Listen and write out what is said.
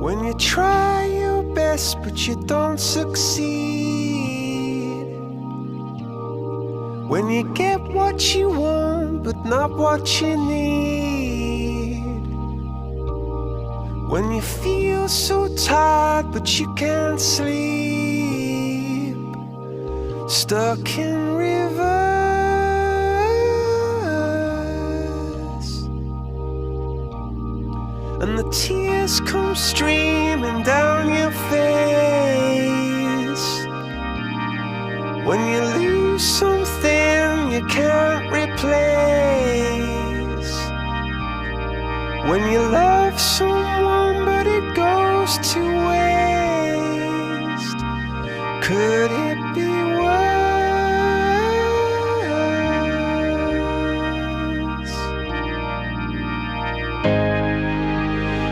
When you try your best but you don't succeed. When you get what you want but not what you need. When you feel so tired but you can't sleep. Stuck in rivers. And the tears come streaming down your face. When you lose something you can't replace. When you love someone